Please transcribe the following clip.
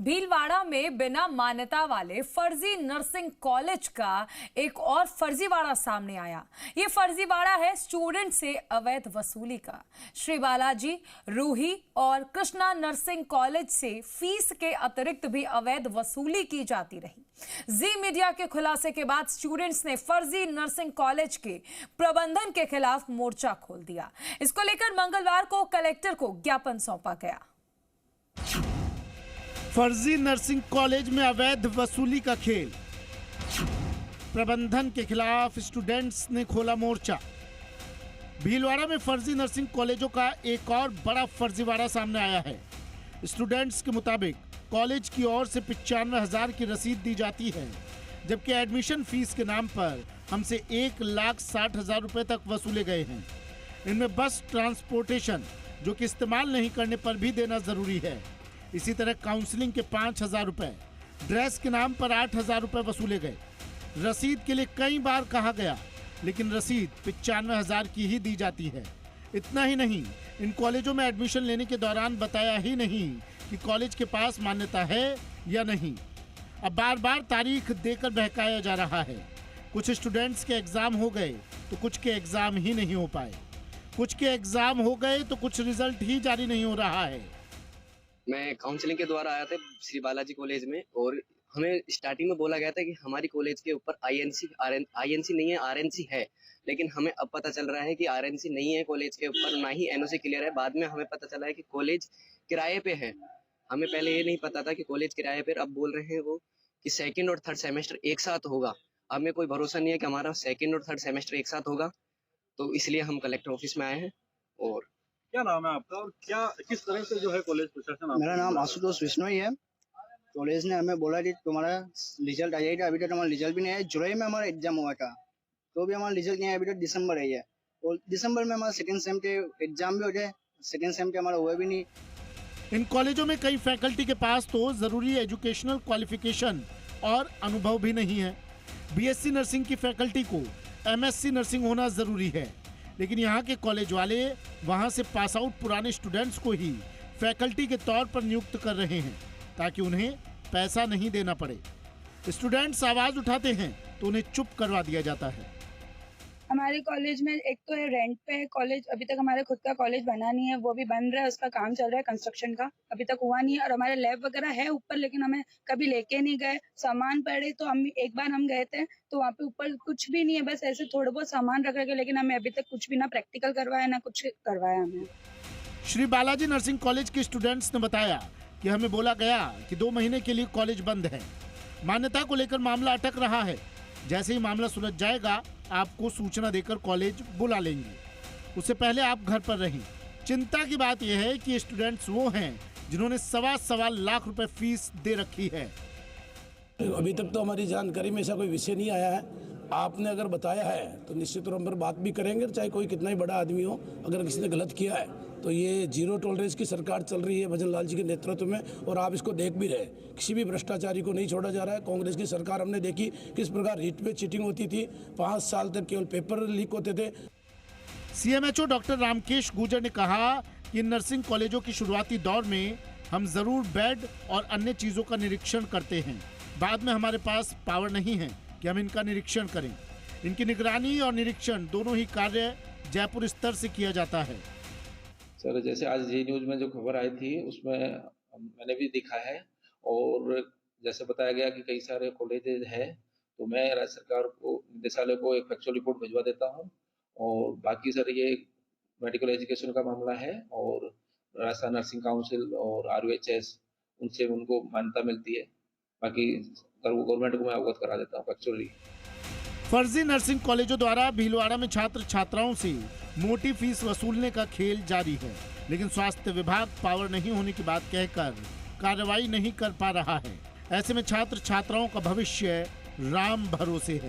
भीलवाड़ा में बिना मान्यता वाले फर्जी नर्सिंग कॉलेज का एक और फर्जीवाड़ा सामने आया। ये फर्जीवाड़ा है स्टूडेंट से अवैध वसूली का। श्री बालाजी, रूही और कृष्णा नर्सिंग कॉलेज से फीस के अतिरिक्त भी अवैध वसूली की जाती रही। जी मीडिया के खुलासे के बाद स्टूडेंट्स ने फर्जी नर्सिंग कॉलेज के प्रबंधन के खिलाफ मोर्चा खोल दिया। इसको लेकर मंगलवार को कलेक्टर को ज्ञापन सौंपा गया। फर्जी नर्सिंग कॉलेज में अवैध वसूली का खेल, प्रबंधन के खिलाफ स्टूडेंट्स ने खोला मोर्चा। भीलवाड़ा में फर्जी नर्सिंग कॉलेजों का एक और बड़ा फर्जीवाड़ा सामने आया है। स्टूडेंट्स के मुताबिक कॉलेज की ओर से 95,000 की रसीद दी जाती है, जबकि एडमिशन फीस के नाम पर हमसे 1,60,000 रुपए तक वसूले गए हैं। इनमें बस ट्रांसपोर्टेशन, जो कि इस्तेमाल नहीं करने पर भी देना जरूरी है। इसी तरह काउंसलिंग के 5,000 रुपए, ड्रेस के नाम पर 8,000 रुपए वसूले गए। रसीद के लिए कई बार कहा गया, लेकिन रसीद 95,000 की ही दी जाती है। इतना ही नहीं, इन कॉलेजों में एडमिशन लेने के दौरान बताया ही नहीं कि कॉलेज के पास मान्यता है या नहीं। अब बार बार तारीख देकर बहकाया जा रहा है। कुछ स्टूडेंट्स के एग्जाम हो गए तो कुछ के एग्जाम ही नहीं हो पाए, कुछ के एग्जाम हो गए तो कुछ रिजल्ट ही जारी नहीं हो रहा है। मैं काउंसलिंग के द्वारा आया था श्री बालाजी कॉलेज में, और हमें स्टार्टिंग में बोला गया था कि हमारी कॉलेज के ऊपर आईएनसी नहीं है, आरएनसी है। लेकिन हमें अब पता चल रहा है कि आरएनसी नहीं है कॉलेज के ऊपर, ना ही एनओसी क्लियर है। बाद में हमें पता चला है कि कॉलेज किराए पे है। हमें पहले ये नहीं पता था कि कॉलेज किराए पे। अब बोल रहे हैं वो कि सेकेंड और थर्ड सेमेस्टर एक साथ होगा। हमें कोई भरोसा नहीं है कि हमारा सेकेंड और थर्ड सेमेस्टर एक साथ होगा, तो इसलिए हम कलेक्टर ऑफिस में आए हैं। और क्या नाम है आपका और क्या किस तरह से जो है कॉलेज प्रशासन? मेरा नाम आशुतोष विश्नोई है। कॉलेज ने हमें बोला कि तुम्हारा रिजल्ट आ जाएगा। अभी तक हमारा रिजल्ट भी नहीं आया। जुलाई में हमारा एग्जाम हुआ था, तो भी हमारा रिजल्ट नहीं आया। अभी तक दिसंबर है ये, और दिसंबर में हमारा सेकंड सेम के एग्जाम भी हो जाए, सेकंड सेम के हमारा हुआ भी नहीं। इन कॉलेजों में कई फैकल्टी के पास तो जरूरी एजुकेशनल क्वालिफिकेशन और अनुभव भी नहीं है। बीएससी नर्सिंग की फैकल्टी को एमएससी नर्सिंग होना जरूरी है, लेकिन यहाँ के कॉलेज वाले वहाँ से पास आउट पुराने स्टूडेंट्स को ही फैकल्टी के तौर पर नियुक्त कर रहे हैं, ताकि उन्हें पैसा नहीं देना पड़े। स्टूडेंट्स आवाज उठाते हैं तो उन्हें चुप करवा दिया जाता है। हमारे कॉलेज में एक तो है रेंट पे है कॉलेज। अभी तक हमारे खुद का कॉलेज बना नहीं है, वो भी बन रहा है, उसका काम चल रहा है कंस्ट्रक्शन का, अभी तक हुआ नहीं है। और हमारे लैब वगैरह है ऊपर, लेकिन हमें कभी लेके नहीं गए। सामान पड़े तो हम एक बार हम गए थे तो वहाँ पे ऊपर कुछ भी नहीं है, बस ऐसे थोड़ा बहुत सामान रख रखे, लेकिन हमें अभी तक कुछ भी ना प्रैक्टिकल करवाया ना कुछ करवाया हमें। श्री बालाजी नर्सिंग कॉलेज के स्टूडेंट्स ने बताया कि हमें बोला गया कि 2 महीने के लिए कॉलेज बंद है। मान्यता को लेकर मामला अटक रहा है। जैसे ही मामला सुलझ जाएगा, आपको सूचना देकर कॉलेज बुला लेंगे। उससे पहले आप घर पर रहें। चिंता की बात यह है कि स्टूडेंट्स वो हैं जिन्होंने 1.25 लाख रुपए फीस दे रखी है। अभी तक तो हमारी जानकारी में ऐसा कोई विषय नहीं आया है। आपने अगर बताया है तो निश्चित तौर पर बात भी करेंगे, चाहे कोई कितना ही बड़ा आदमी हो। अगर किसी ने गलत किया है तो ये जीरो टॉलरेंस की सरकार चल रही है भजन लाल जी के नेतृत्व में, और आप इसको देख भी रहे। किसी भी भ्रष्टाचारी को नहीं छोड़ा जा रहा है। कांग्रेस की सरकार हमने देखी किस प्रकार रीट में चीटिंग होती थी, 5 साल तक केवल पेपर लीक होते थे। सीएमएचओ डॉक्टर रामकेश गुर्जर ने कहा कि नर्सिंग कॉलेजों की शुरुआती दौर में हम जरूर बेड और अन्य चीजों का निरीक्षण करते हैं। बाद में हमारे पास पावर नहीं है कि हम इनका निरीक्षण करें। इनकी निगरानी और निरीक्षण दोनों ही कार्य जयपुर स्तर से किया जाता है। सर, जैसे आज जी न्यूज में जो खबर आई थी उसमें मैंने भी देखा है, और जैसे बताया गया कि कई सारे कॉलेजेस हैं, तो मैं राज्य सरकार को, निदेशालय को एक फैक्चुअल रिपोर्ट भिजवा देता हूं। और बाकी सर ये मेडिकल एजुकेशन का मामला है, और राजस्थान नर्सिंग काउंसिल और RUHS उनसे उनको मान्यता मिलती है। बाकी गवर्नमेंट को मैं अवगत करा देता हूँ फैक्चुअली। फर्जी नर्सिंग कॉलेजों द्वारा भीलवाड़ा में छात्र छात्राओं से मोटी फीस वसूलने का खेल जारी है, लेकिन स्वास्थ्य विभाग पावर नहीं होने की बात कहकर कार्रवाई नहीं कर पा रहा है। ऐसे में छात्र छात्राओं का भविष्य राम भरोसे है।